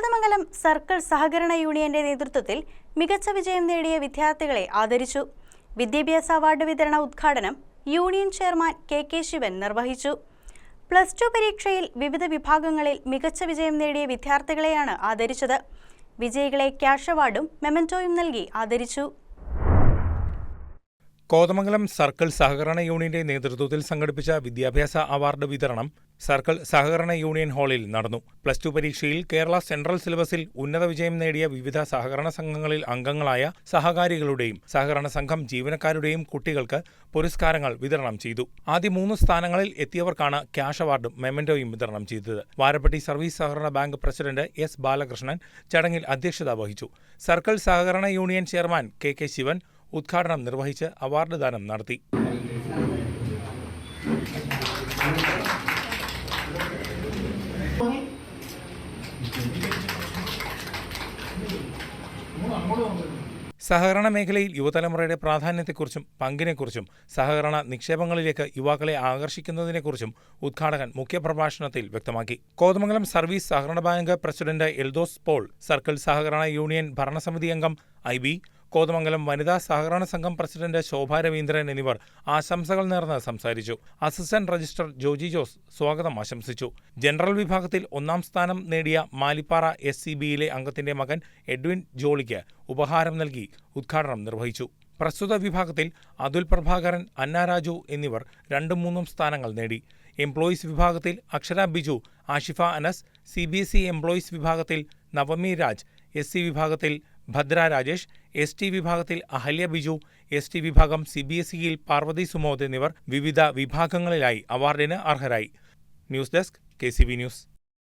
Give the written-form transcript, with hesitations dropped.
Kothamangalam circle സഹകരണ യൂണിയന്റെ നേതൃത്വത്തിൽ മികച്ച വിജയം നേടിയ വിദ്യാർത്ഥികളെ ആദരിച്ചു. വിദ്യാഭ്യാസ അവാർഡ് വിതരണ ഉദ്ഘാടനം യൂണിയൻ ചെയർമാൻ കെ ശിവൻ നിർവഹിച്ചു. +2 പരീക്ഷയിൽ വിവിധ വിഭാഗങ്ങളിൽ മികച്ച വിജയം നേടിയ വിദ്യാർത്ഥികളെയാണ് ആദരിച്ചത്. വിജയികളെ ക്യാഷ് അവാർഡും മെമന്റോയും നൽകി ആദരിച്ചു. കോതമംഗലം സർക്കിൾ സഹകരണ യൂണിയന്റെ നേതൃത്വത്തിൽ സംഘടിപ്പിച്ച വിദ്യാഭ്യാസ അവാർഡ് വിതരണം സർക്കിൾ സഹകരണ യൂണിയൻ ഹാളിൽ നടന്നു. +2 പരീക്ഷയിൽ കേരള സെൻട്രൽ സിലബസിൽ ഉന്നത വിജയം നേടിയ വിവിധ സഹകരണ സംഘങ്ങളിൽ അംഗങ്ങളായ സഹകാരികളുടെയും സഹകരണ സംഘം ജീവനക്കാരുടെയും കുട്ടികൾക്ക് പുരസ്കാരങ്ങൾ വിതരണം ചെയ്തു. ആദ്യ 3 സ്ഥാനങ്ങളിൽ എത്തിയവർക്കാണ് ക്യാഷ് അവാർഡും മെമന്റോയും വിതരണം ചെയ്തത്. വാരപ്പെട്ടി സർവീസ് സഹകരണ ബാങ്ക് പ്രസിഡന്റ് എസ് ബാലകൃഷ്ണൻ ചടങ്ങിൽ അധ്യക്ഷത വഹിച്ചു. സർക്കിൾ സഹകരണ യൂണിയൻ ചെയർമാൻ കെ ശിവൻ ഉദ്ഘാടനം നിർവഹിച്ച് അവാർഡ് ദാനം നടത്തി. സഹകരണ മേഖലയിൽ യുവതലമുറയുടെ പ്രാധാന്യത്തെക്കുറിച്ചും പങ്കിനെക്കുറിച്ചും സഹകരണ നിക്ഷേപങ്ങളിലേക്ക് യുവാക്കളെ ആകർഷിക്കുന്നതിനെക്കുറിച്ചും ഉദ്ഘാടകൻ മുഖ്യപ്രഭാഷണത്തിൽ വ്യക്തമാക്കി. കോതമംഗലം സർവീസ് സഹകരണ bank president Eldhose Paul, circle സഹകരണ യൂണിയൻ ഭരണസമിതി അംഗം IB, കോതമംഗലം വനിതാ സഹകരണ സംഘം പ്രസിഡന്റ് ശോഭ രവീന്ദ്രൻ എന്നിവർ ആശംസകൾ നേർന്ന് സംസാരിച്ചു. അസിസ്റ്റന്റ് രജിസ്ട്രാർ ജോജി ജോസ് സ്വാഗതം ആശംസിച്ചു. ജനറൽ വിഭാഗത്തിൽ 1ാം സ്ഥാനം നേടിയ മാലിപ്പാറ SCBയിലെ അംഗത്തിന്റെ മകൻ എഡ്വിൻ ജോളിക്ക് ഉപഹാരം നൽകി ഉദ്ഘാടനം നിർവഹിച്ചു. പ്രസ്തുത വിഭാഗത്തിൽ അതുൽ പ്രഭാകരൻ, അന്ന രാജു എന്നിവർ 2ഉം 3ഉം സ്ഥാനങ്ങൾ നേടി. എംപ്ലോയീസ് വിഭാഗത്തിൽ അക്ഷര ബിജു, ആഷിഫ അനസ്, CBSE എംപ്ലോയീസ് വിഭാഗത്തിൽ നവമി രാജ്, SC വിഭാഗത്തിൽ ഭദ്ര രാജേഷ്, ST വിഭാഗത്തിൽ അഹല്യ ബിജു, ST വിഭാഗം CBSEയിൽ പാർവതി സുമോദ് എന്നിവർ വിവിധ വിഭാഗങ്ങളിലായി അവാർഡിന് അർഹരായി. News desk KCB news.